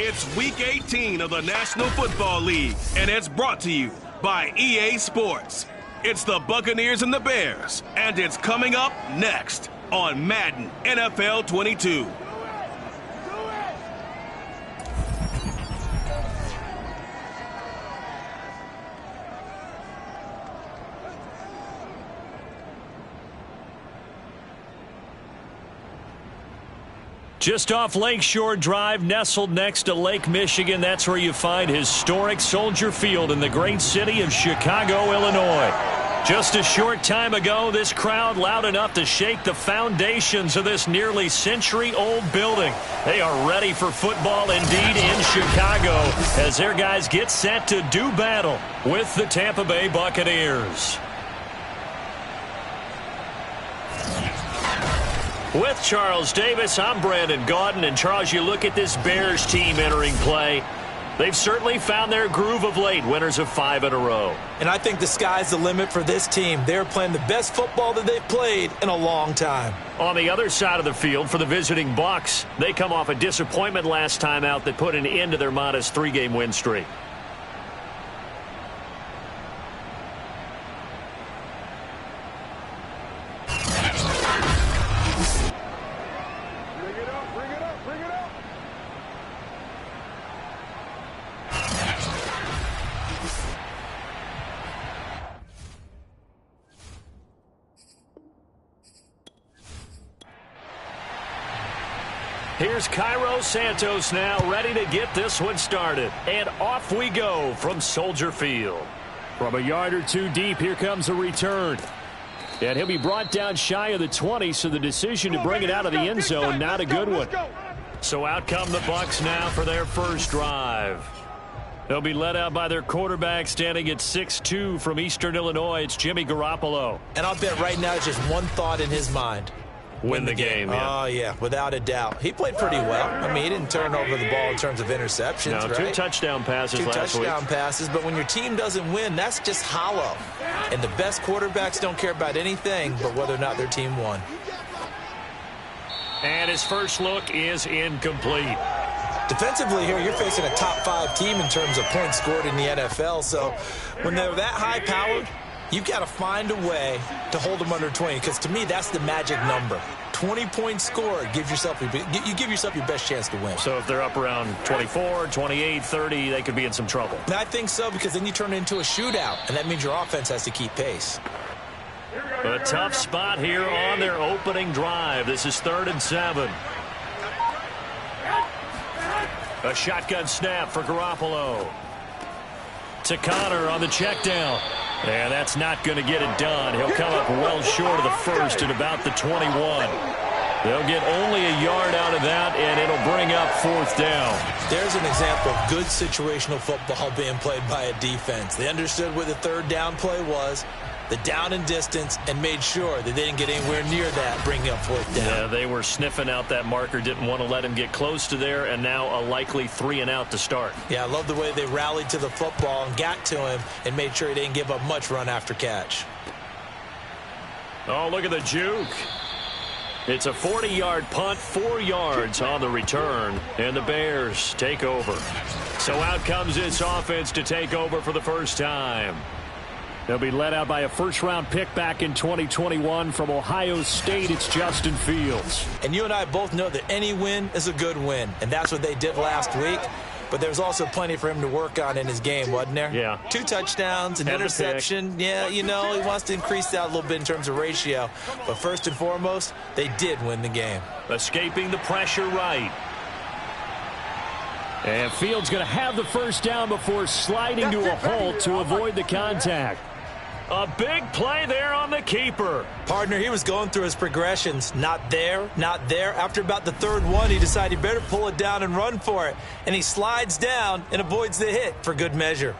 It's Week 18 of the National Football League, and it's brought to you by EA Sports. It's the Buccaneers and the Bears, and it's coming up next on Madden NFL 22. Just off Lakeshore Drive, nestled next to Lake Michigan, that's where you find historic Soldier Field in the great city of Chicago, Illinois. Just a short time ago, this crowd loud enough to shake the foundations of this nearly century-old building. They are ready for football indeed in Chicago as their guys get set to do battle with the Tampa Bay Buccaneers. With Charles Davis, I'm Brandon Gaudin. And Charles, you look at this Bears team entering play. They've certainly found their groove of late, winners of 5 in a row. And I think the sky's the limit for this team. They're playing the best football that they've played in a long time. On the other side of the field for the visiting Bucs, they come off a disappointment last time out that put an end to their modest 3-game win streak. Here's Cairo Santos now, ready to get this one started. And off we go from Soldier Field. From a yard or two deep, here comes a return. And he'll be brought down shy of the 20, so the decision to bring it out of the end zone, not a good one. So out come the Bucs now for their first drive. They'll be led out by their quarterback standing at 6'2" from Eastern Illinois. It's Jimmy Garoppolo. And I'll bet right now just one thought in his mind. Win the game. Yeah. Oh, yeah, without a doubt. He played pretty well. I mean, he didn't turn over the ball in terms of interceptions, no, right? 2 touchdown passes last week. 2 touchdown passes, but when your team doesn't win, that's just hollow. And the best quarterbacks don't care about anything but whether or not their team won. And his first look is incomplete. Defensively here, you're facing a top 5 team in terms of points scored in the NFL, so when they're that high-powered, you've got to find a way to hold them under 20, because to me, that's the magic number. 20 points scored, you give yourself your best chance to win. So if they're up around 24, 28, 30, they could be in some trouble. And I think so, because then you turn it into a shootout, and that means your offense has to keep pace. A tough spot here on their opening drive. This is 3rd and 7. A shotgun snap for Garoppolo. To Connor on the check down. And that's not going to get it done. He'll come up well short of the first at about the 21. They'll get only a yard out of that, and it'll bring up 4th down. There's an example of good situational football being played by a defense. They understood what the 3rd down play was, the down and distance, and made sure that they didn't get anywhere near that, bringing up 4th down. Yeah, they were sniffing out that marker, didn't want to let him get close to there, and now a likely 3 and out to start. Yeah, I love the way they rallied to the football and got to him and made sure he didn't give up much run after catch. Oh, look at the juke. It's a 40-yard punt, 4 yards on the return, and the Bears take over. So out comes this offense to take over for the first time. They'll be led out by a first-round pick back in 2021 from Ohio State. It's Justin Fields. And you and I both know that any win is a good win, and that's what they did last week. But there's also plenty for him to work on in his game, wasn't there? Yeah. 2 touchdowns, an interception. Yeah, you know, he wants to increase that a little bit in terms of ratio. But first and foremost, they did win the game. Escaping the pressure right. And Fields going to have the first down before sliding to a halt to avoid the contact. A big play there on the keeper. Partner, he was going through his progressions. Not there, not there. After about the 3rd one, he decided he better pull it down and run for it. And he slides down and avoids the hit for good measure.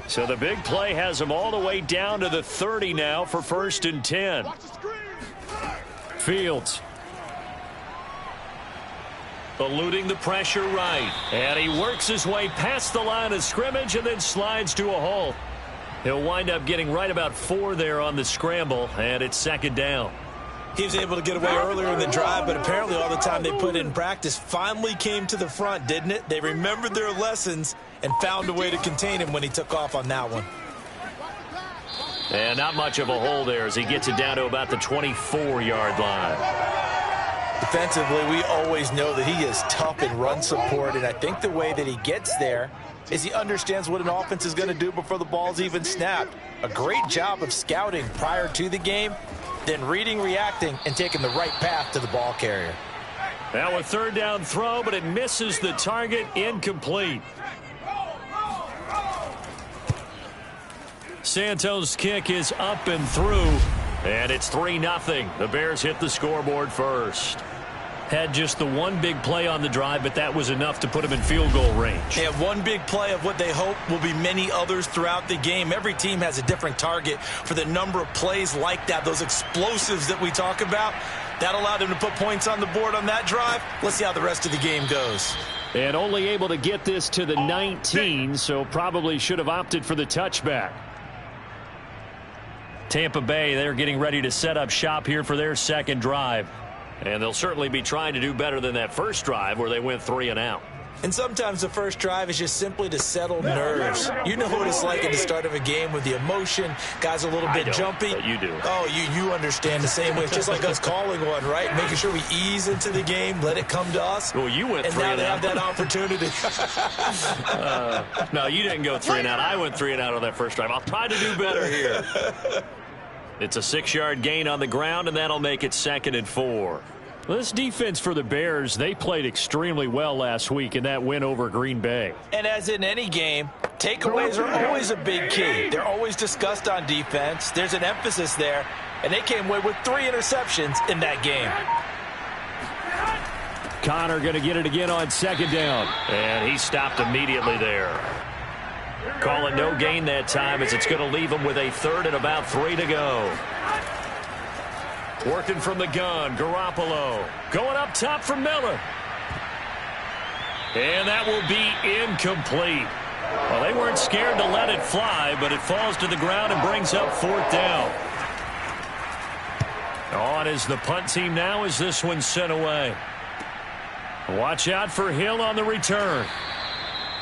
So the big play has him all the way down to the 30 now for 1st and 10. Fields. Eluding the pressure right. And he works his way past the line of scrimmage and then slides to a halt. He'll wind up getting right about 4 there on the scramble, and it's second down. He was able to get away earlier in the drive, but apparently all the time they put in practice finally came to the front, didn't it? They remembered their lessons and found a way to contain him when he took off on that one. And not much of a hole there as he gets it down to about the 24-yard line. Defensively, we always know that he is tough in run support, and I think the way that he gets there is he understands what an offense is going to do before the ball's even snapped. A great job of scouting prior to the game, then reading, reacting, and taking the right path to the ball carrier. Now a third down throw, but it misses the target, incomplete. Santos' kick is up and through, and it's 3-0. The Bears hit the scoreboard first. Had just the one big play on the drive, but that was enough to put him in field goal range. They have one big play of what they hope will be many others throughout the game. Every team has a different target for the number of plays like that, those explosives that we talk about. That allowed them to put points on the board on that drive. Let's see how the rest of the game goes. And only able to get this to the 19, so probably should have opted for the touchback. Tampa Bay, they're getting ready to set up shop here for their second drive. And they'll certainly be trying to do better than that first drive where they went 3 and out. And sometimes the first drive is just simply to settle nerves. You know what it's like at the start of a game with the emotion. Guys are a little bit jumpy. But you do. Oh, you understand the same way. It's just like us calling one, right? Making sure we ease into the game, let it come to us. Well, you went 3 and out. And now they have that opportunity. No, you didn't go 3 and out. I went 3 and out on that first drive. I'll try to do better here. It's a 6-yard gain on the ground, and that'll make it 2nd and 4. This defense for the Bears, they played extremely well last week in that win over Green Bay. And as in any game, takeaways are always a big key. They're always discussed on defense. There's an emphasis there, and they came away with 3 interceptions in that game. Connor going to get it again on 2nd down, and he stopped immediately there. Call it no gain that time as it's going to leave him with a 3rd and about 3 to go. Working from the gun, Garoppolo. Going up top for Miller. And that will be incomplete. Well, they weren't scared to let it fly, but it falls to the ground and brings up 4th down. On is the punt team now as this one's sent away. Watch out for Hill on the return.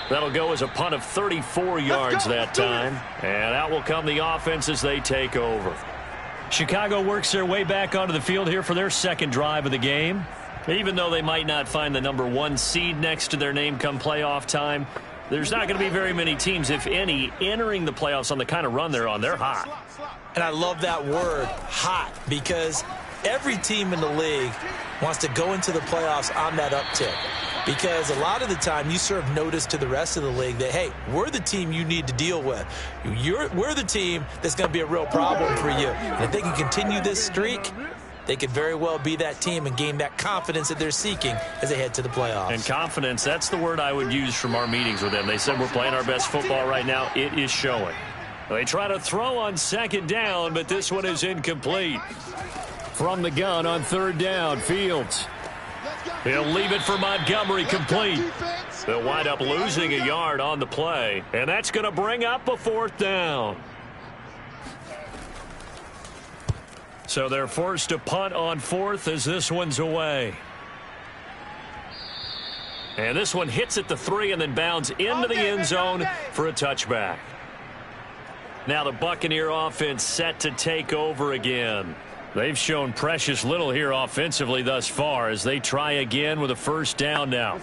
That'll go as a punt of 34 yards that time. And out will come the offense as they take over. Chicago works their way back onto the field here for their second drive of the game. Even though they might not find the number 1 seed next to their name come playoff time, there's not going to be very many teams, if any, entering the playoffs on the kind of run they're on. They're hot. And I love that word, hot, because every team in the league wants to go into the playoffs on that uptick. Because a lot of the time you serve notice to the rest of the league that, hey, we're the team you need to deal with. We're the team that's going to be a real problem for you. And if they can continue this streak, they could very well be that team and gain that confidence that they're seeking as they head to the playoffs. And confidence, that's the word I would use from our meetings with them. They said we're playing our best football right now. It is showing. They try to throw on 2nd down, but this one is incomplete. From the gun on 3rd down, Fields. He'll leave it for Montgomery, complete. They'll wind up losing a yard on the play, and that's going to bring up a 4th down. So they're forced to punt on 4th as this one's away. And this one hits at the 3 and then bounds into the end zone for a touchback. Now the Buccaneer offense set to take over again. They've shown precious little here offensively thus far as they try again with a 1st down now.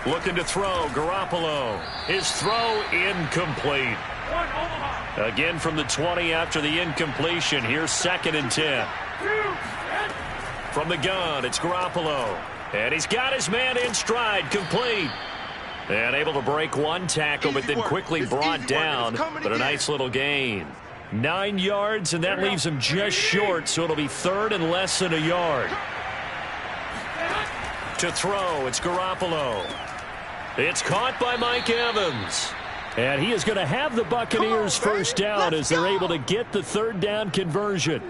Looking to throw, Garoppolo. His throw incomplete. Again from the 20 after the incompletion. Here's 2nd and 10. From the gun, it's Garoppolo. And he's got his man in stride, complete. And able to break one tackle, but then quickly brought down. But a nice little gain. 9 yards, and that leaves him just short, so it'll be 3rd and less than a yard. To throw, it's Garoppolo. It's caught by Mike Evans. And he is going to have the Buccaneers 1st down as they're able to get the 3rd down conversion.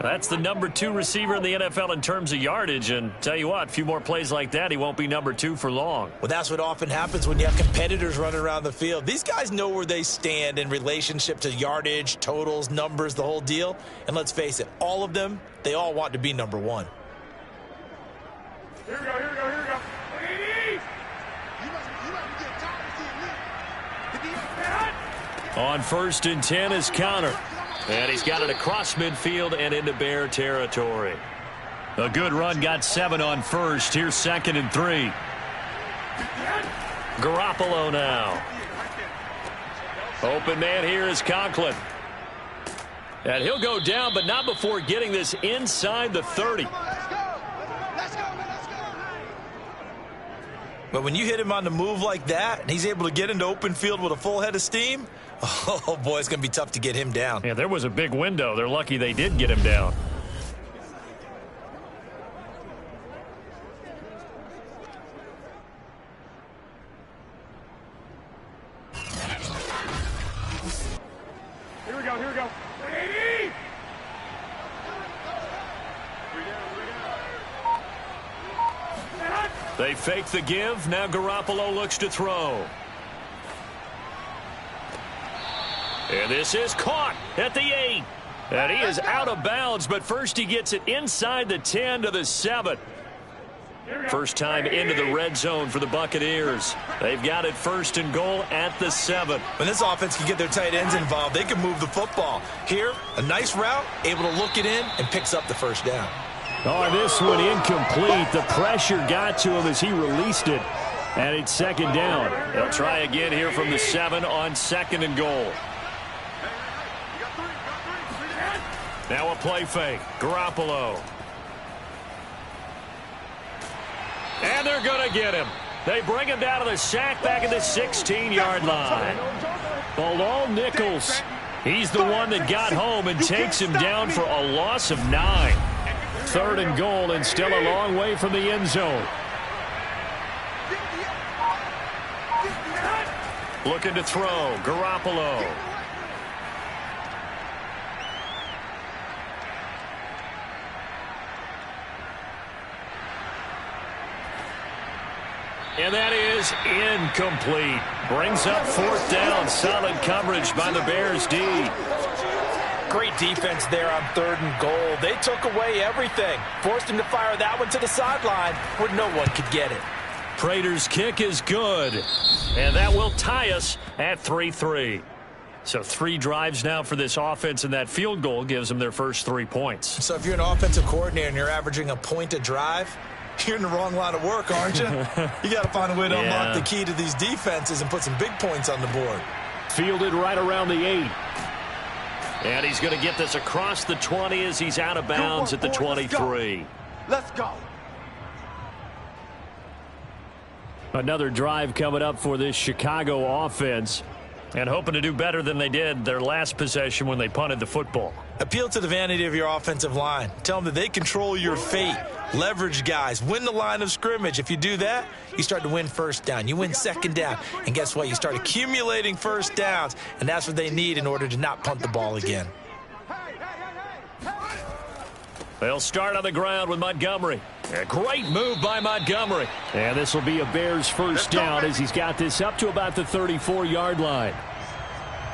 That's the number 2 receiver in the NFL in terms of yardage. And tell you what, a few more plays like that, he won't be number 2 for long. Well, that's what often happens when you have competitors running around the field. These guys know where they stand in relationship to yardage, totals, numbers, the whole deal. And let's face it, all of them, they all want to be number 1. Here we go, here we go, here we go. On 1st and 10 is Connor. And he's got it across midfield and into Bear territory. A good run, got 7 on 1st. Here's 2nd and 3. Garoppolo now. Open man here is Conklin. And he'll go down, but not before getting this inside the 30. But when you hit him on the move like that, and he's able to get into open field with a full head of steam, oh, boy, it's going to be tough to get him down. Yeah, there was a big window. They're lucky they did get him down. Here we go, here we go. They fake the give. Now Garoppolo looks to throw. And this is caught at the 8. And he is out of bounds, but first he gets it inside the 10 to the 7. First time into the red zone for the Buccaneers. They've got it 1st and goal at the 7. When this offense can get their tight ends involved, they can move the football. Here, a nice route, able to look it in, and picks up the first down. Oh, this one incomplete. The pressure got to him as he released it. And it's 2nd down. They'll try again here from the 7 on 2nd and goal. Now a play fake. Garoppolo. And they're going to get him. They bring him down to the sack back at the 16-yard line. Bilal Nichols. He's the one that got home and takes him down for a loss of 9. 3rd and goal and still a long way from the end zone. Looking to throw. Garoppolo. And that is incomplete. Brings up 4th down. Solid coverage by the Bears D. Great defense there on 3rd and goal. They took away everything. Forced him to fire that one to the sideline where no one could get it. Prater's kick is good. And that will tie us at 3-3. So 3 drives now for this offense, and that field goal gives them their first 3 points. So if you're an offensive coordinator and you're averaging a point a drive, you're in the wrong line of work, aren't you? You got to find a way to unlock the key to these defenses and put some big points on the board. Fielded right around the 8. And he's going to get this across the 20 as he's out of bounds at the 23. Let's go. Another drive coming up for this Chicago offense. And hoping to do better than they did their last possession when they punted the football. Appeal to the vanity of your offensive line. Tell them that they control your fate. Leverage guys. Win the line of scrimmage. If you do that, you start to win 1st down. You win 2nd down. And guess what? You start accumulating 1st downs. And that's what they need in order to not punt the ball again. They'll start on the ground with Montgomery. A great move by Montgomery. And this will be a Bears 1st down as he's got this up to about the 34-yard line.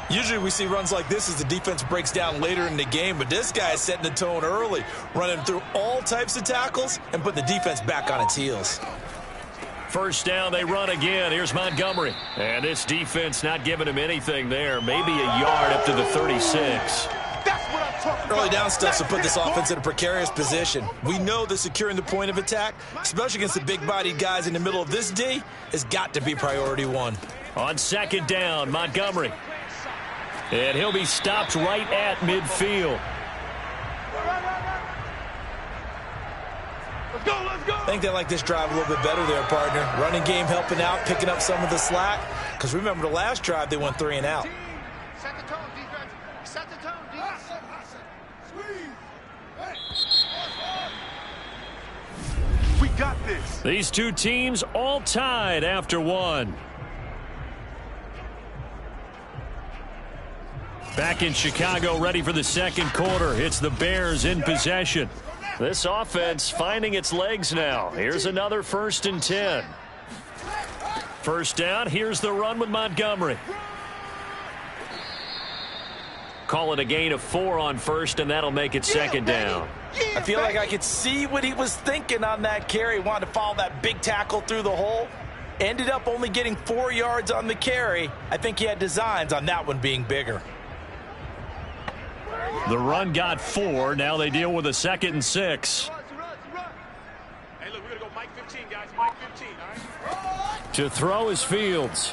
Usually we see runs like this as the defense breaks down later in the game, but this guy is setting the tone early, running through all types of tackles and put the defense back on its heels. 1st down, they run again. Here's Montgomery. And this defense not giving him anything there. Maybe a yard up to the 36. Early down stuff to put this offense in a precarious position. We know that securing the point of attack, especially against the big-bodied guys in the middle of this D, has got to be priority 1. On 2nd down, Montgomery. And he'll be stopped right at midfield. Let's go, let's go. I think they like this drive a little bit better there, partner. Running game helping out, picking up some of the slack. Because remember the last drive, they went 3 and out. Set the tone, defense. Set the tone, defense. We got this. These 2 teams all tied after 1. Back in Chicago, ready for the second quarter. It's the Bears in possession. This offense finding its legs now. Here's another 1st and 10. First down, here's the run with Montgomery. Call it a gain of 4 on first, and that'll make it second down. I feel like I could see what he was thinking on that carry. He wanted to follow that big tackle through the hole. Ended up only getting 4 yards on the carry. I think he had designs on that one being bigger. The run got 4. Now they deal with a 2nd and 6. Hey, look, we're going to go Mike 15, guys. Mike 15, all right? To throw is Fields.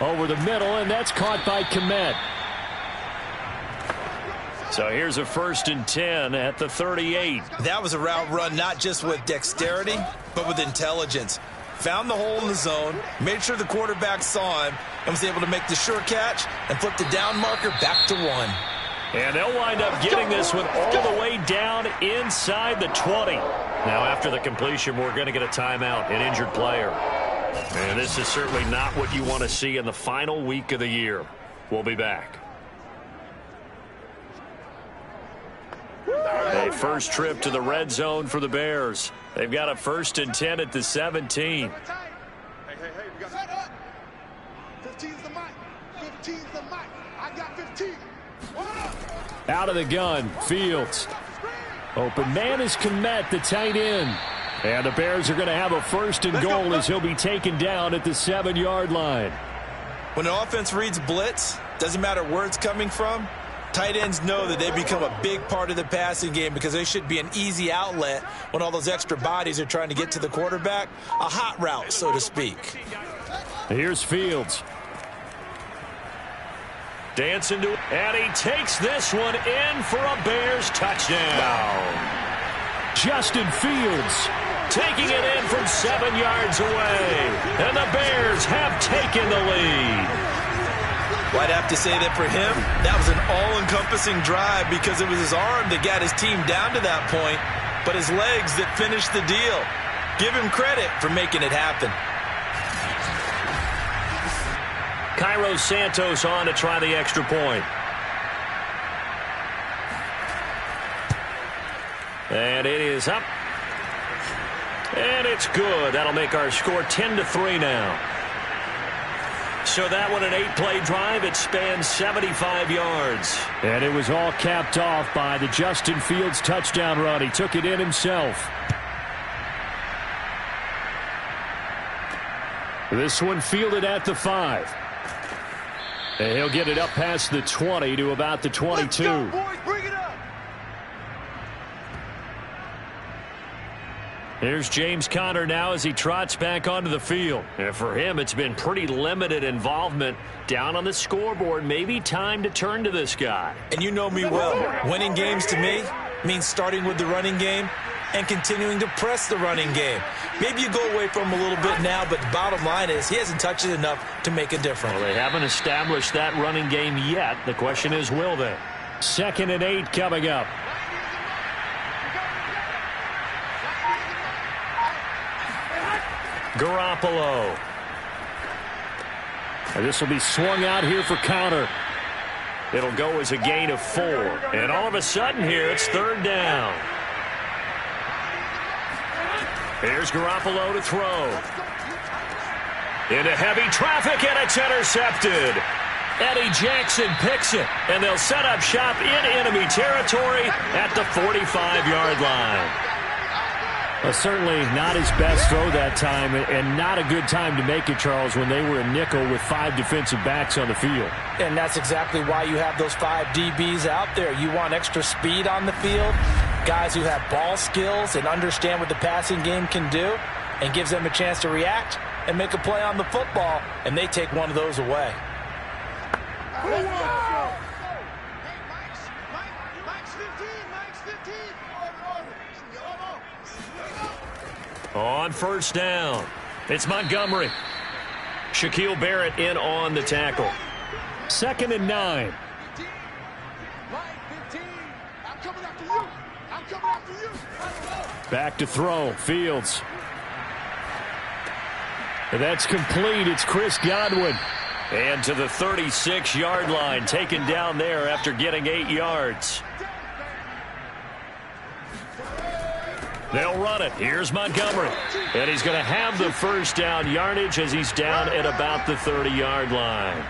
Over the middle, and that's caught by Kmet. So here's a 1st and 10 at the 38. That was a route run not just with dexterity, but with intelligence. Found the hole in the zone, made sure the quarterback saw him, and was able to make the sure catch and flip the down marker back to 1. And they'll wind up getting this one all the way down inside the 20. Now after the completion, we're going to get a timeout, an injured player. And this is certainly not what you want to see in the final week of the year. We'll be back. A first trip to the red zone for the Bears. They've got a 1st and 10 at the 17. Hey, we got set up. 15's the mic. 15's the mic. I got 15. Out of the gun, Fields. Open man is Kmet, the tight end. And the Bears are going to have a 1st and goal as he'll be taken down at the 7-yard line. When an offense reads blitz, doesn't matter where it's coming from, tight ends know that they become a big part of the passing game because they should be an easy outlet when all those extra bodies are trying to get to the quarterback. A hot route, so to speak. Here's Fields. Dancing to it, and he takes this one in for a Bears touchdown. Justin Fields taking it in from 7 yards away. And the Bears have taken the lead. Well, I'd have to say that for him, that was an all-encompassing drive because it was his arm that got his team down to that point, but his legs that finished the deal. Give him credit for making it happen. Cairo Santos on to try the extra point. And it is up. And it's good. That'll make our score 10-3 now. So that one, an 8-play drive. It spans 75 yards. And it was all capped off by the Justin Fields touchdown run. He took it in himself. This one fielded at the 5. And he'll get it up past the 20 to about the 22. Let's go, boys. Bring it up. Here's James Conner now as he trots back onto the field. And for him, it's been pretty limited involvement down on the scoreboard. Maybe time to turn to this guy. And you know me well. Winning games to me means starting with the running game and continuing to press the running game. Maybe you go away from him a little bit now, but the bottom line is he hasn't touched it enough to make a difference. Well, they haven't established that running game yet. The question is, will they? 2nd and 8 coming up. Garoppolo. And this will be swung out here for Conner. It'll go as a gain of 4. And all of a sudden here, it's 3rd down. Here's Garoppolo to throw. Into heavy traffic, and it's intercepted. Eddie Jackson picks it, and they'll set up shop in enemy territory at the 45-yard line. Well, certainly not his best throw that time, and not a good time to make it, Charles, when they were a nickel with 5 defensive backs on the field. And that's exactly why you have those 5 DBs out there. You want extra speed on the field, guys who have ball skills and understand what the passing game can do, and gives them a chance to react and make a play on the football, and they take one of those away. On 1st down, it's Montgomery. Shaquille Barrett in on the tackle. 2nd and 9. Back to throw, Fields. And that's complete. It's Chris Godwin. And to the 36-yard line, taken down there after getting 8 yards. They'll run it. Here's Montgomery. And he's going to have the first down yardage as he's down at about the 30-yard line.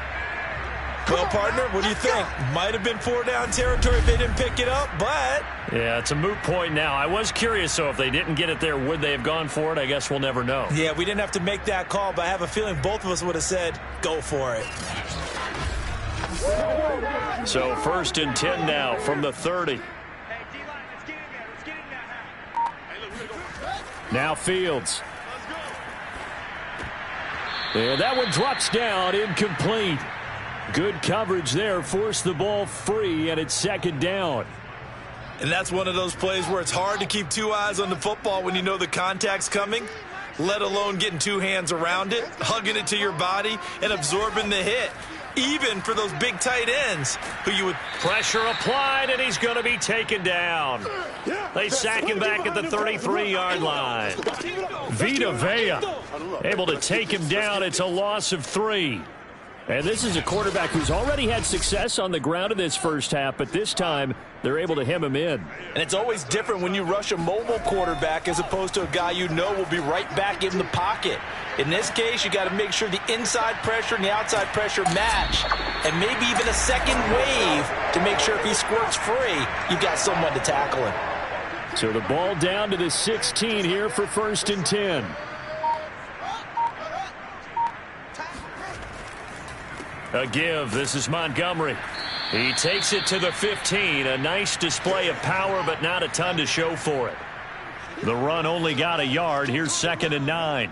Well, partner, what do you think? Might have been 4-down territory if they didn't pick it up, but... Yeah, it's a moot point now. I was curious, so if they didn't get it there, would they have gone for it? I guess we'll never know. Yeah, we didn't have to make that call, but I have a feeling both of us would have said, go for it. So 1st and 10 now from the 30. Now Fields. And that one drops down, incomplete. Good coverage there, forced the ball free, and it's 2nd down. And that's one of those plays where it's hard to keep 2 eyes on the football when you know the contact's coming, let alone getting 2 hands around it, hugging it to your body, and absorbing the hit. Even for those big tight ends who you would... Pressure applied, and he's going to be taken down. They sack him back at the 33-yard line. Vita Vea able to take him down. It's a loss of 3. And this is a quarterback who's already had success on the ground in this first half, but this time they're able to hem him in. And it's always different when you rush a mobile quarterback as opposed to a guy you know will be right back in the pocket. In this case, you got to make sure the inside pressure and the outside pressure match, and maybe even a second wave to make sure if he squirts free, you've got someone to tackle him. So the ball down to the 16 here for 1st and 10. A give. This is Montgomery. He takes it to the 15. A nice display of power, but not a ton to show for it. The run only got a yard. Here's 2nd and 9.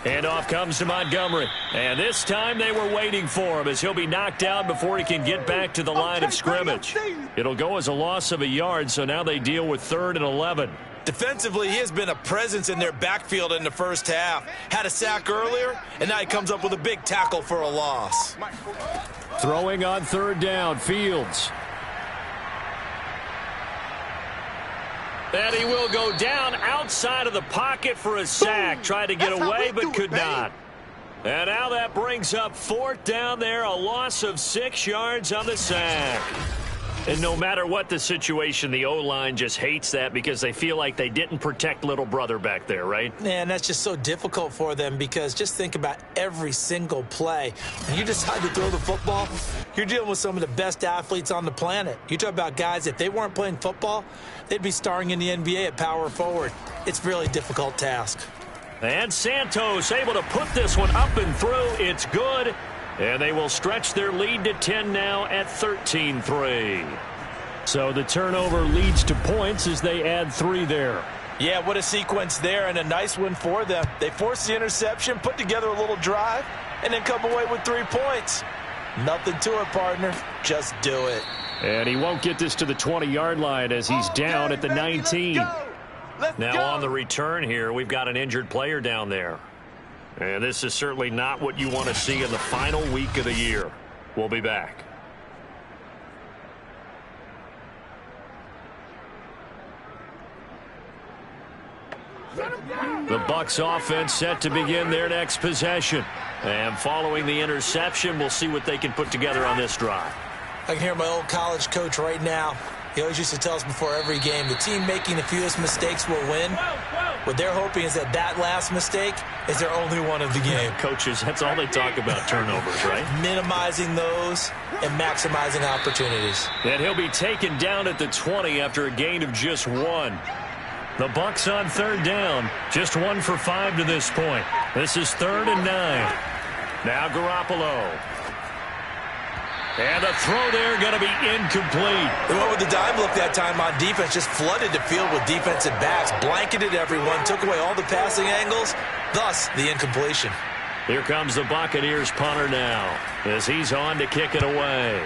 And off comes to Montgomery. And this time they were waiting for him as he'll be knocked down before he can get back to the line of scrimmage. It'll go as a loss of a yard, so now they deal with 3rd and 11. Defensively, he has been a presence in their backfield in the first half. Had a sack earlier, and now he comes up with a big tackle for a loss. Throwing on 3rd down, Fields. And he will go down outside of the pocket for a sack. Tried to get away, but could not. And now that brings up 4th down there, a loss of 6 yards on the sack. And no matter what the situation, the O-line just hates that because they feel like they didn't protect little brother back there, right? Man, that's just so difficult for them because just think about every single play. When you decide to throw the football, you're dealing with some of the best athletes on the planet. You talk about guys, if they weren't playing football, they'd be starring in the NBA at power forward. It's a really difficult task. And Santos able to put this one up and through. It's good. And they will stretch their lead to 10 now at 13-3. So the turnover leads to points as they add 3 there. Yeah, what a sequence there and a nice win for them. They forced the interception, put together a little drive, and then come away with 3 points. Nothing to it, partner. Just do it. And he won't get this to the 20-yard line as he's down at the 19. Now on the return here, we've got an injured player down there. And this is certainly not what you want to see in the final week of the year. We'll be back. The Bucs offense set to begin their next possession. And following the interception, we'll see what they can put together on this drive. I can hear my old college coach right now. He always used to tell us before every game, the team making the fewest mistakes will win. What they're hoping is that last mistake is their only one of the game. Coaches, that's all they talk about, turnovers, right? Minimizing those and maximizing opportunities. And he'll be taken down at the 20 after a gain of just 1. The Bucs on 3rd down. Just 1 for 5 to this point. This is 3rd and 9. Now Garoppolo. And the throw there going to be incomplete. They went with the dime look that time on defense, just flooded the field with defensive backs, blanketed everyone, took away all the passing angles, thus the incompletion. Here comes the Buccaneers punter now as he's on to kick it away.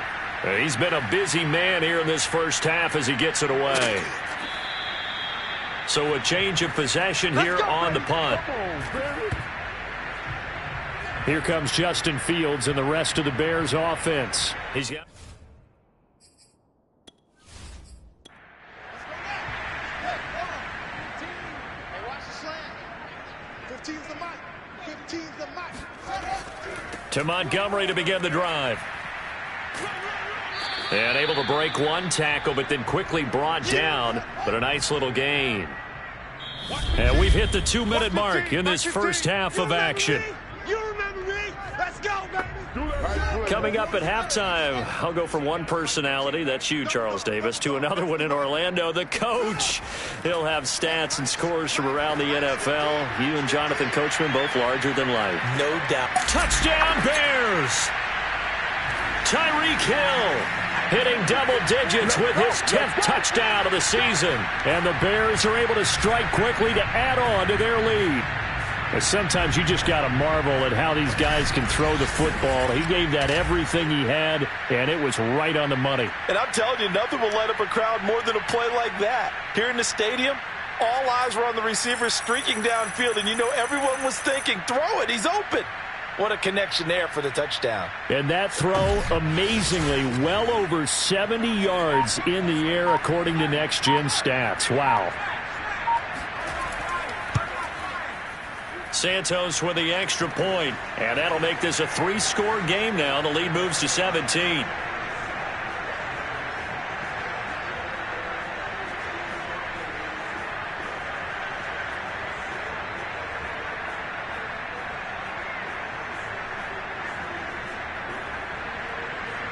He's been a busy man here in this first half as he gets it away. So a change of possession here on the punt. Here comes Justin Fields and the rest of the Bears offense. He's got... 15's the mic. To Montgomery to begin the drive. And able to break one tackle, but then quickly brought down. But a nice little gain. And we've hit the 2-minute mark in this first half of action. You remember me? Let's go, baby. Coming up at halftime, I'll go from one personality, that's you, Charles Davis, to another one in Orlando, the coach. He'll have stats and scores from around the NFL. You and Jonathan Coachman both larger than life. No doubt. Touchdown, Bears! Tyreek Hill hitting double digits with his 10th touchdown of the season. And the Bears are able to strike quickly to add on to their lead. But sometimes you just got to marvel at how these guys can throw the football. He gave that everything he had, and it was right on the money. And I'm telling you, nothing will light up a crowd more than a play like that. Here in the stadium, all eyes were on the receiver streaking downfield, and you know everyone was thinking, throw it, he's open. What a connection there for the touchdown. And that throw, amazingly, well over 70 yards in the air, according to Next Gen Stats. Wow. Santos with the extra point, and that'll make this a 3-score game now. The lead moves to 17.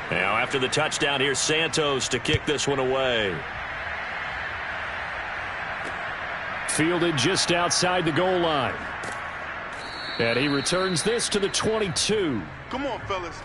Now after the touchdown, here's Santos to kick this one away. Fielded just outside the goal line. And he returns this to the 22. Come on, fellas.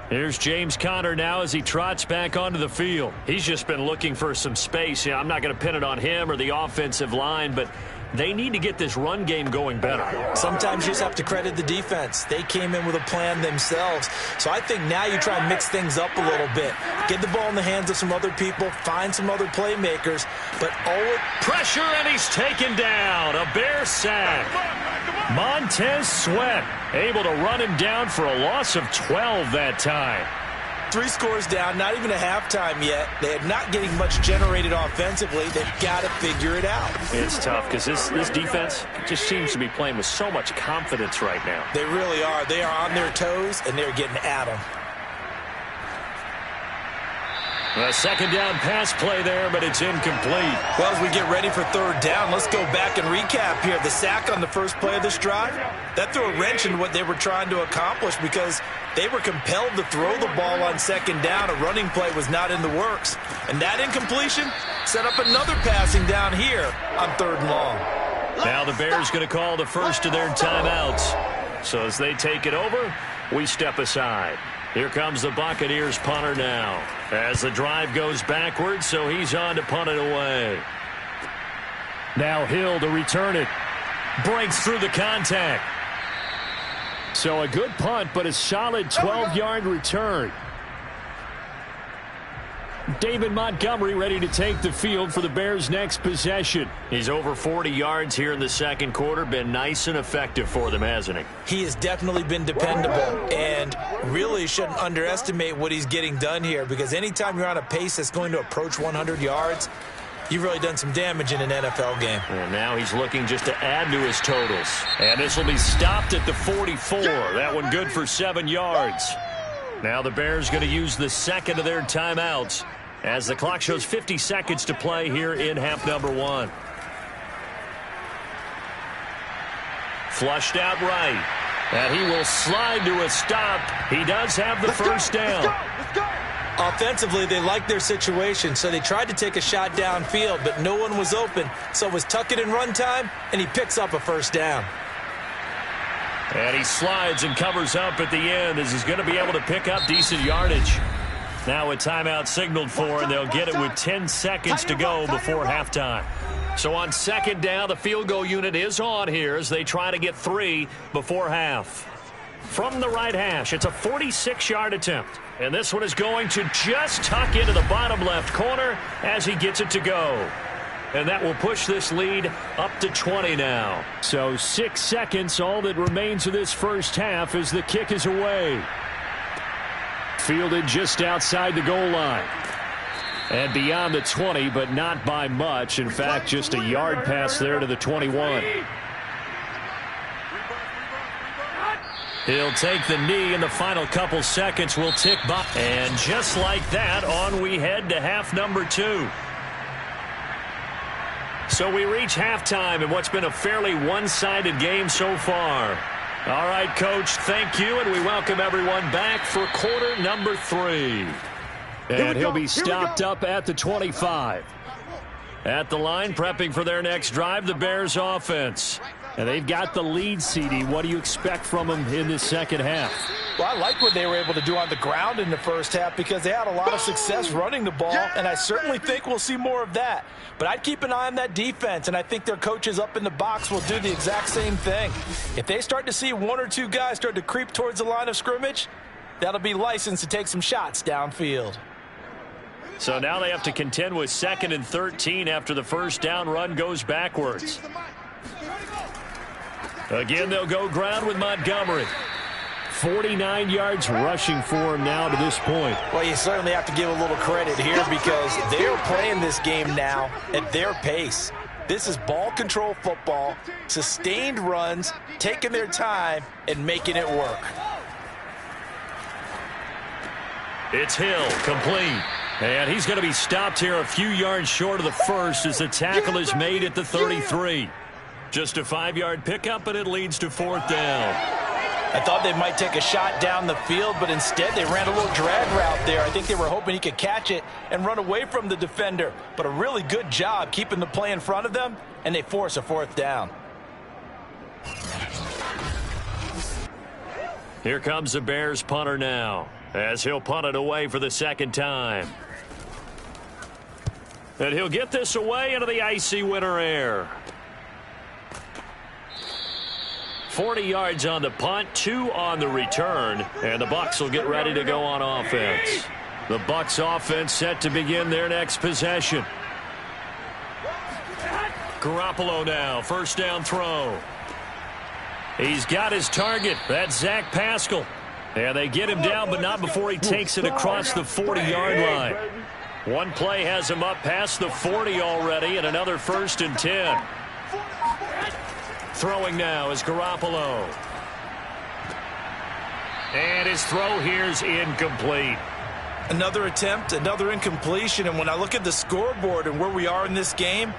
Here's James Conner now as he trots back onto the field. He's just been looking for some space. I'm not going to pin it on him or the offensive line, but they need to get this run game going better. Sometimes you just have to credit the defense. They came in with a plan themselves. So I think now you try and mix things up a little bit. Get the ball in the hands of some other people. Find some other playmakers. But pressure, and he's taken down. A Bear sack. Montez Sweat able to run him down for a loss of 12 that time. 3 scores down, not even a halftime yet. They're not getting much generated offensively. They've got to figure it out. It's tough because this defense just seems to be playing with so much confidence right now. They really are. They are on their toes, and they're getting at them. A second down pass play there, but it's incomplete. Well, as we get ready for third down, let's go back and recap here. The sack on the first play of this drive, that threw a wrench in what they were trying to accomplish because they were compelled to throw the ball on second down. A running play was not in the works. And that incompletion set up another passing down here on third and long. Now the Bears going to call the first of their timeouts. So as they take it over, we step aside. Here comes the Buccaneers punter now. As the drive goes backwards, so he's on to punt it away. Now Hill to return it. Breaks through the contact. So a good punt, but a solid 12-yard return. David Montgomery ready to take the field for the Bears' next possession. He's over 40 yards here in the second quarter. Been nice and effective for them, hasn't he? He has definitely been dependable, and really shouldn't underestimate what he's getting done here, because anytime you're on a pace that's going to approach 100 yards, you've really done some damage in an NFL game. And now he's looking just to add to his totals. And this will be stopped at the 44. That one good for 7 yards. Now the Bears going to use the second of their timeouts as the clock shows 50 seconds to play here in half number 1. Flushed out right. And he will slide to a stop. He does have the first down. Let's go. Offensively, they liked their situation, so they tried to take a shot downfield, but no one was open. So it was tuck it in run time, and he picks up a first down. And he slides and covers up at the end as he's going to be able to pick up decent yardage. Now a timeout signaled for, and they'll get it with 10 seconds to go before halftime. So on second down, the field goal unit is on here as they try to get 3 before half. From the right hash, it's a 46-yard attempt. And this one is going to just tuck into the bottom left corner as he gets it to go. And that will push this lead up to 20 now. So 6 seconds, all that remains of this first half as the kick is away. Fielded just outside the goal line. And beyond the 20, but not by much. In fact, just a yard pass there to the 21. He'll take the knee in the final couple seconds. Will tick by. And just like that, on we head to half number 2. So we reach halftime in what's been a fairly one-sided game so far. All right, Coach, thank you, and we welcome everyone back for quarter number 3. And he'll be stopped up at the 25. At the line, prepping for their next drive, the Bears offense. And they've got the lead, CD. What do you expect from them in this second half? Well, I like what they were able to do on the ground in the first half because they had a lot of success running the ball, and I certainly think we'll see more of that. But I'd keep an eye on that defense, and I think their coaches up in the box will do the exact same thing. If they start to see 1 or 2 guys start to creep towards the line of scrimmage, that'll be licensed to take some shots downfield. So now they have to contend with 2nd and 13 after the first down run goes backwards. Again, they'll go ground with Montgomery. 49 yards rushing for him now to this point. Well, you certainly have to give a little credit here because they're playing this game now at their pace. This is ball control football, sustained runs, taking their time and making it work. It's Hill, complete. And he's going to be stopped here a few yards short of the first as the tackle is made at the 33. Just a 5-yard pickup, and it leads to 4th down. I thought they might take a shot down the field, but instead they ran a little drag route there. I think they were hoping he could catch it and run away from the defender. But a really good job keeping the play in front of them, and they force a 4th down. Here comes the Bears punter now, as he'll punt it away for the second time. And he'll get this away into the icy winter air. 40 yards on the punt, 2 on the return, and the Bucs will get ready to go on offense. The Bucs offense set to begin their next possession. Garoppolo now, first down throw. He's got his target. That's Zach Pascal. And they get him down, but not before he takes it across the 40-yard line. One play has him up past the 40 already, and another 1st and 10. Throwing now is Garoppolo. And his throw here's incomplete. Another attempt, another incompletion, and when I look at the scoreboard and where we are in this game,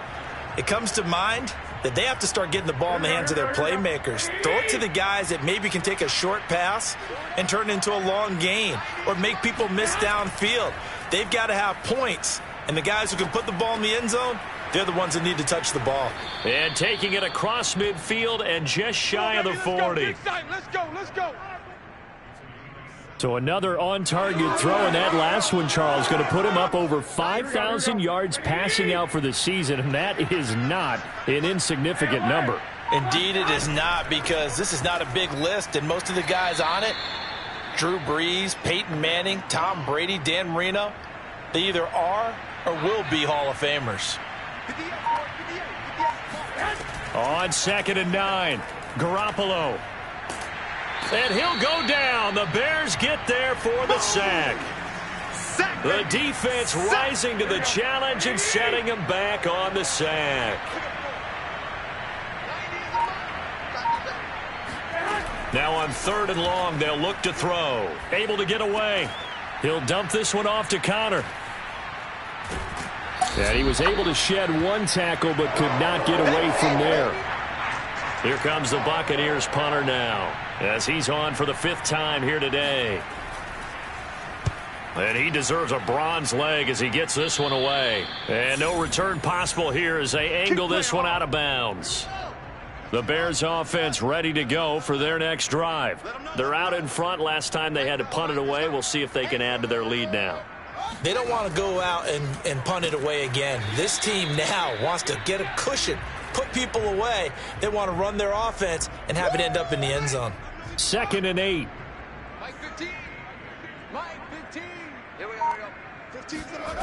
it comes to mind that they have to start getting the ball in the hands of their playmakers. Throw it to the guys that maybe can take a short pass and turn it into a long gain or make people miss downfield. They've got to have points, and the guys who can put the ball in the end zone, they're the ones that need to touch the ball. And taking it across midfield and just shy of the 40. Let's go. So another on-target throw, and that last one, Charles, going to put him up over 5,000 yards passing out for the season, and that is not an insignificant number. Indeed it is not, because this is not a big list, and most of the guys on it, Drew Brees, Peyton Manning, Tom Brady, Dan Marino, they either are or will be Hall of Famers. On 2nd and 9, Garoppolo. And he'll go down. The Bears get there for the sack. The defense rising to the challenge and setting him back on the sack. Now on 3rd and long, they'll look to throw. Able to get away. He'll dump this one off to Connor. And he was able to shed one tackle but could not get away from there. Here comes the Buccaneers punter now as he's on for the 5th time here today. And he deserves a bronze leg as he gets this one away. And no return possible here as they angle this one out of bounds. The Bears offense ready to go for their next drive. They're out in front. Last time they had to punt it away. We'll see if they can add to their lead now. They don't want to go out and punt it away again. This team now wants to get a cushion, put people away. They want to run their offense and have it end up in the end zone. 2nd and 8. Mike 15. Mike 15. Here we go. 15's the mark.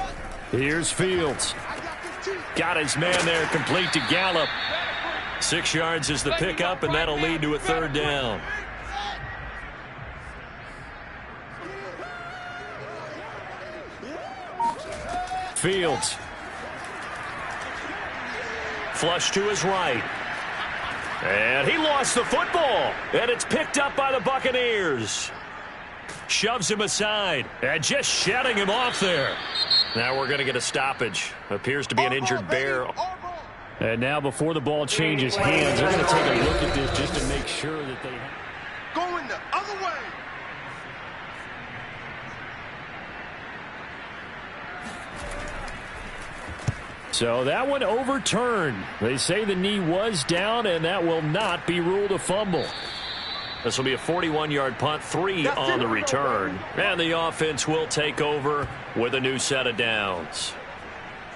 Here's Fields. Got his man there, complete to Gallup. 6 yards is the pickup, and that'll lead to a 3rd down. Fields. Flush to his right. And he lost the football. And it's picked up by the Buccaneers. Shoves him aside. And just shutting him off there. Now we're going to get a stoppage. Appears to be an injured Bear. And now before the ball changes hands, they're going to take a look at this just to make sure that they... Going the other way. So that one overturned. They say the knee was down, and that will not be ruled a fumble. This will be a 41-yard punt, 3 on the return. And the offense will take over with a new set of downs.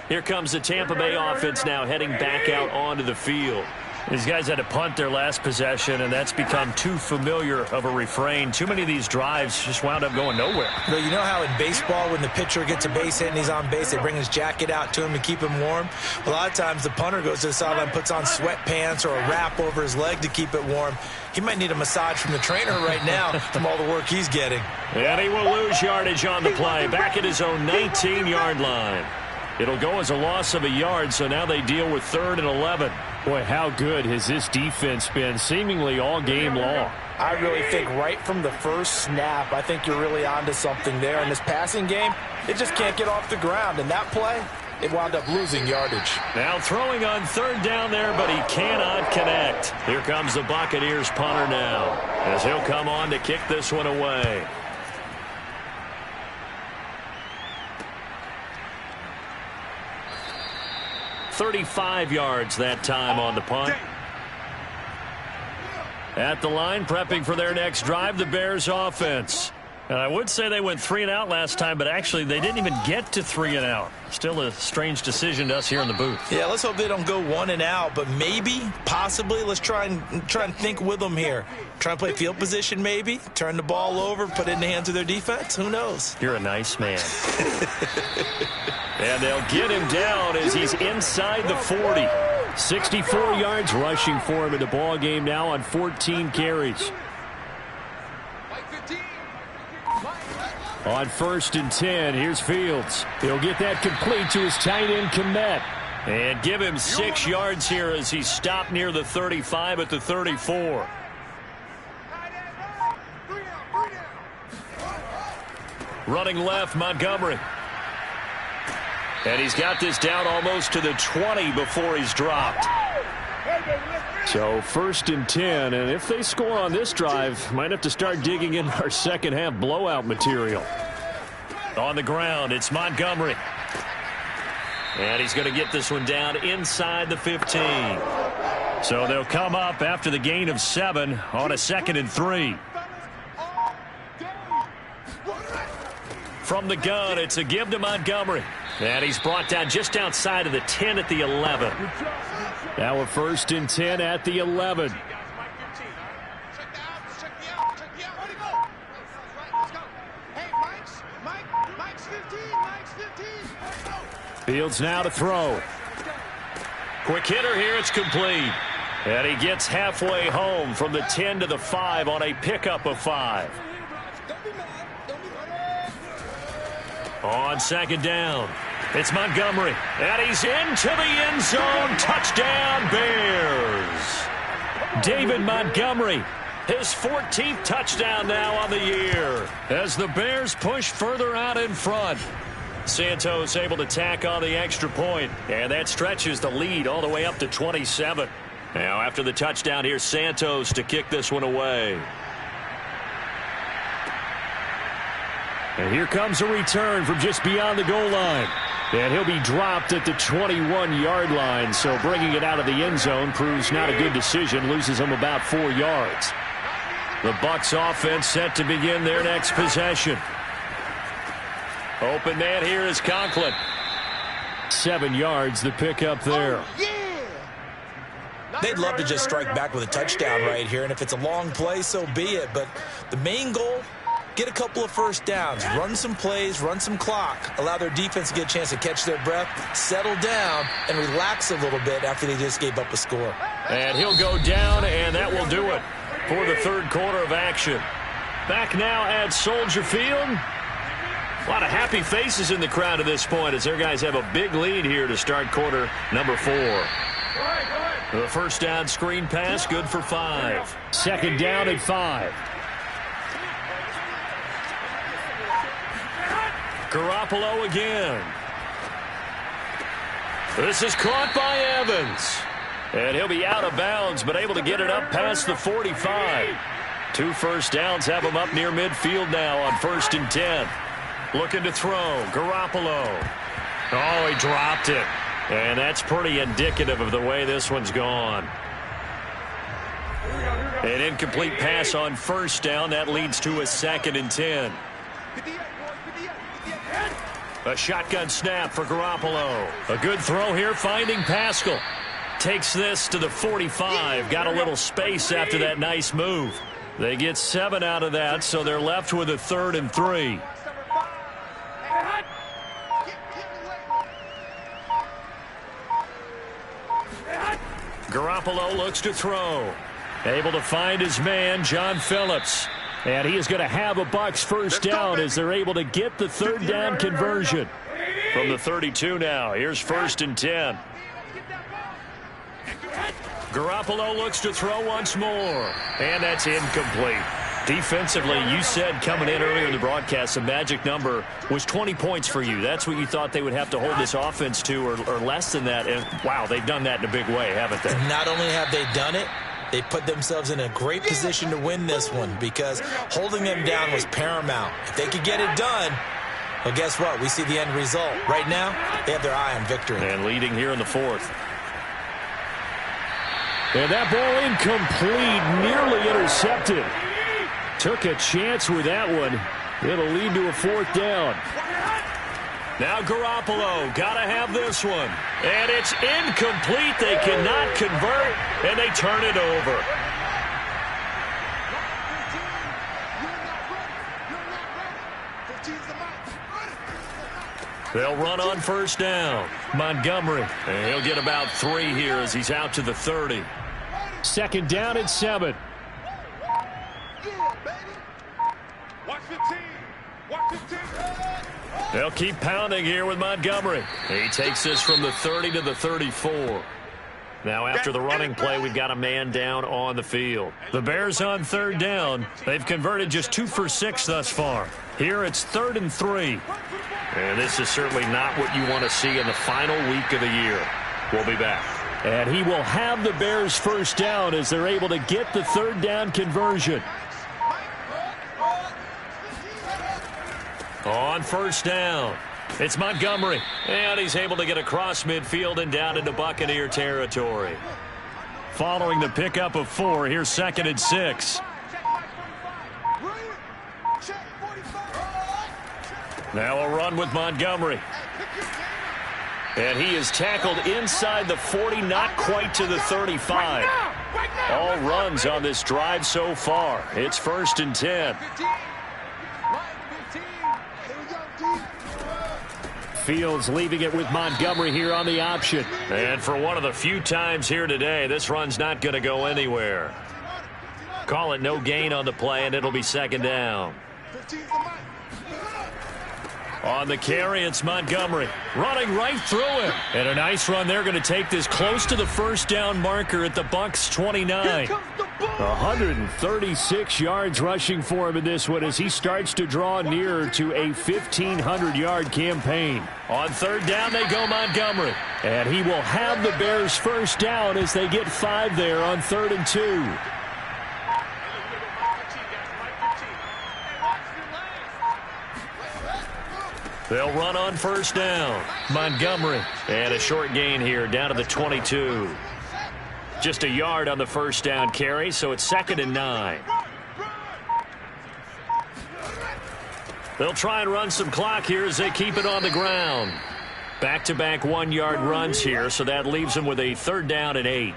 Here comes the Tampa Bay offense now heading back out onto the field. These guys had to punt their last possession, and that's become too familiar of a refrain. Too many of these drives just wound up going nowhere. But you know how in baseball, when the pitcher gets a base hit and he's on base, they bring his jacket out to him to keep him warm? A lot of times the punter goes to the sideline, puts on sweatpants or a wrap over his leg to keep it warm. He might need a massage from the trainer right now from all the work he's getting. And he will lose yardage on the play, back at his own 19-yard line. It'll go as a loss of a yard, so now they deal with 3rd and 11. Boy, how good has this defense been seemingly all game long? I really think right from the first snap, I think you're really onto something there. In this passing game, it just can't get off the ground. And that play, it wound up losing yardage. Now throwing on 3rd down there, but he cannot connect. Here comes the Buccaneers punter now, as he'll come on to kick this one away. .35 yards that time on the punt. At the line, prepping for their next drive, the Bears offense. And I would say they went 3 and out last time, but actually they didn't even get to 3 and out. Still a strange decision to us here in the booth. Yeah, let's hope they don't go 1 and out, but maybe, possibly, let's try and think with them here. Try and play field position maybe, turn the ball over, put it in the hands of their defense. Who knows? You're a nice man. And they'll get him down as he's inside the 40. 64 yards rushing for him in the ball game now on 14 carries. On 1st and 10, here's Fields. He'll get that complete to his tight end, Kmet. And give him 6 yards here as he's stopped near the 35 at the 34. Running left, Montgomery. And he's got this down almost to the 20 before he's dropped. So 1st and 10, and if they score on this drive, might have to start digging in our second half blowout material. On the ground, it's Montgomery. And he's going to get this one down inside the 15. So they'll come up after the gain of 7 on a 2nd and 3. From the gun, it's a give to Montgomery. And he's brought down just outside of the 10 at the 11. Now a 1st and 10 at the 11. Fields now to throw. Quick hitter here, it's complete. And he gets halfway home from the 10 to the 5 on a pickup of 5. On 2nd down, it's Montgomery. And he's into the end zone. Touchdown, Bears. David Montgomery, his 14th touchdown now on the year, as the Bears push further out in front. Santos able to tack on the extra point, and that stretches the lead all the way up to 27. Now after the touchdown, here's Santos to kick this one away. And here comes a return from just beyond the goal line. And he'll be dropped at the 21-yard line, so bringing it out of the end zone proves not a good decision, loses him about 4 yards. The Bucs offense set to begin their next possession. Open man here is Conklin. 7 yards, the pickup there. They'd love to just strike back with a touchdown right here, and if it's a long play, so be it. But the main goal, get a couple of first downs, run some plays, run some clock, allow their defense to get a chance to catch their breath, settle down, and relax a little bit after they just gave up a score. And he'll go down, and that will do it for the 3rd quarter of action. Back now at Soldier Field. A lot of happy faces in the crowd at this point as their guys have a big lead here to start quarter number 4. The first down screen pass, good for 5. Second down and 5. Garoppolo again. This is caught by Evans. And he'll be out of bounds, but able to get it up past the 45. 2 first downs have him up near midfield now on 1st and 10. Looking to throw. Garoppolo. Oh, he dropped it. And that's pretty indicative of the way this one's gone. An incomplete pass on 1st down. That leads to a 2nd and 10. A shotgun snap for Garoppolo. A good throw here, finding Pascal. Takes this to the 45. Got a little space after that nice move. They get 7 out of that, so they're left with a 3rd and 3. Garoppolo looks to throw. Able to find his man, John Phillips. And he is going to have a Bucs first down as they're able to get the 3rd down conversion. From the 32 now, here's 1st and 10. Garoppolo looks to throw once more. And that's incomplete. Defensively, you said coming in earlier in the broadcast, the magic number was 20 points for you. That's what you thought they would have to hold this offense to, or less than that. And, wow, they've done that in a big way, haven't they? And not only have they done it, they put themselves in a great position to win this one because holding them down was paramount. If they could get it done, well, guess what? We see the end result. Right now, they have their eye on victory. And leading here in the 4th. And that ball incomplete, nearly intercepted. Took a chance with that one. It'll lead to a 4th down. Now Garoppolo, got to have this one. And it's incomplete. They cannot convert, and they turn it over. They'll run on 1st down. Montgomery, and he'll get about 3 here as he's out to the 30. 2nd down and 7. They'll keep pounding here with Montgomery. He takes this from the 30 to the 34. Now after the running play, we've got a man down on the field. The Bears on 3rd down. They've converted just 2 for 6 thus far. Here it's 3rd and 3. And this is certainly not what you want to see in the final week of the year. We'll be back. And he will have the Bears first down as they're able to get the 3rd down conversion. On 1st down, it's Montgomery. And he's able to get across midfield and down into Buccaneer territory. Following the pickup of 4, here's 2nd and 6. Now a run with Montgomery. And he is tackled inside the 40, not quite to the 35. All runs on this drive so far. It's 1st and 10. Fields leaving it with Montgomery here on the option. And for one of the few times here today, this run's not going to go anywhere. Call it no gain on the play, and it'll be 2nd down. On the carry, it's Montgomery. Running right through him. And a nice run. They're going to take this close to the 1st down marker at the Bucs 29. 136 yards rushing for him in this one as he starts to draw nearer to a 1,500-yard campaign. On 3rd down, they go Montgomery. And he will have the Bears first down as they get 5 there on 3rd and 2. They'll run on 1st down. Montgomery. And a short gain here down to the 22. Just a yard on the 1st down carry, so it's 2nd and 9. They'll try and run some clock here as they keep it on the ground. Back-to-back 1-yard runs here, so that leaves them with a 3rd down and 8.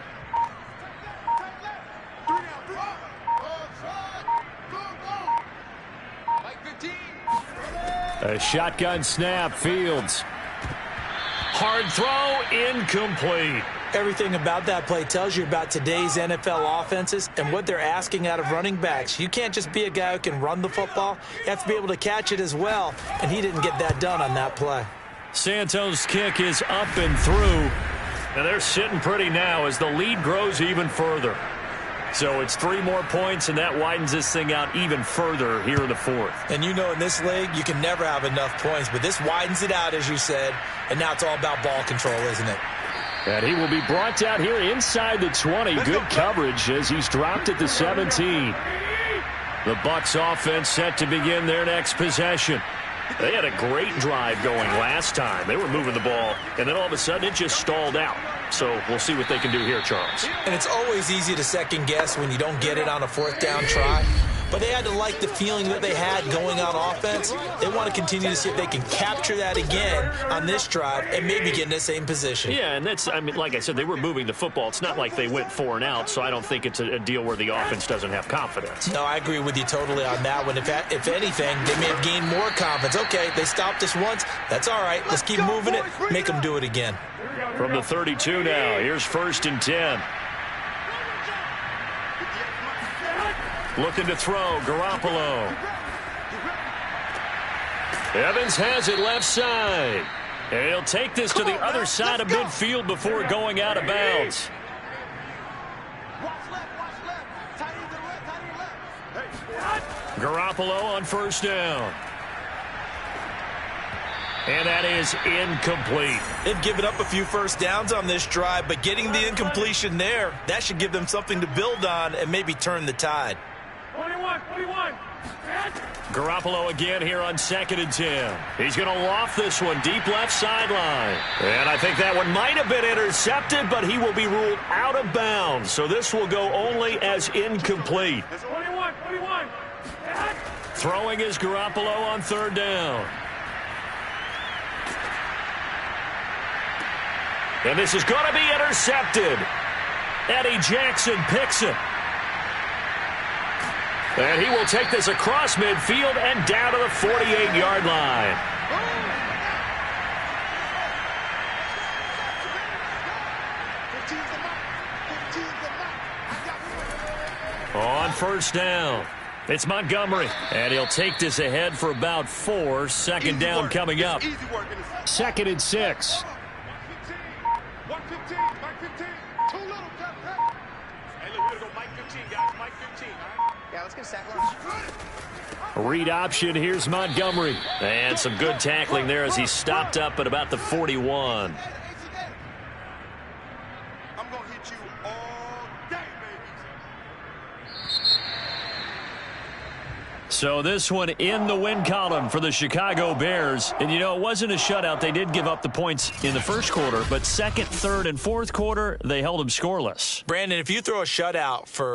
A shotgun snap, Fields. Hard throw, incomplete. Everything about that play tells you about today's NFL offenses and what they're asking out of running backs. You can't just be a guy who can run the football. You have to be able to catch it as well, and he didn't get that done on that play. Santos' kick is up and through, and they're sitting pretty now as the lead grows even further. So it's 3 more points, and that widens this thing out even further here in the fourth. And you know in this league, you can never have enough points, but this widens it out, as you said, and now it's all about ball control, isn't it? And he will be brought down here inside the 20. Good coverage as he's dropped at the 17. The Bucs offense set to begin their next possession. They had a great drive going last time. They were moving the ball, and then all of a sudden it just stalled out. So we'll see what they can do here, Charles. And it's always easy to second guess when you don't get it on a 4th down try. But they had to like the feeling that they had going on offense. They want to continue to see if they can capture that again on this drive and maybe get in the same position. Yeah, and that's, I mean, like I said, they were moving the football. It's not like they went 4 and out, so I don't think it's a deal where the offense doesn't have confidence. No, I agree with you totally on that one. If anything, they may have gained more confidence. Okay, they stopped us once. That's all right. Let's keep moving it. Make them do it again. From the 32 now, here's 1st and 10. Looking to throw, Garoppolo. Evans has it left side. And he'll take this to the other side of midfield before going out of bounds. Garoppolo on 1st down. And that is incomplete. They've given up a few 1st downs on this drive, but getting the incompletion there, that should give them something to build on and maybe turn the tide. 21. Garoppolo again here on 2nd and 10. He's going to loft this one deep left sideline. And I think that one might have been intercepted, but he will be ruled out of bounds. So this will go only as incomplete. 21. Throwing is Garoppolo on 3rd down. And this is going to be intercepted. Eddie Jackson picks it. And he will take this across midfield and down to the 48-yard line. On 1st down, it's Montgomery. And he'll take this ahead for about 4. 2nd down coming up. 2nd and 6. 115, Mike 15. Too little, cut. Hey, look, we're going to go Mike 15, guys. Mike 15, all right? Yeah, let's get a sack line. Read option, here's Montgomery. And some good tackling there as he stopped up at about the 41. I'm going to hit you all day, baby. So this one in the win column for the Chicago Bears. And, you know, it wasn't a shutout. They did give up the points in the 1st quarter, but 2nd, 3rd, and 4th quarter, they held them scoreless. Brandon, if you throw a shutout for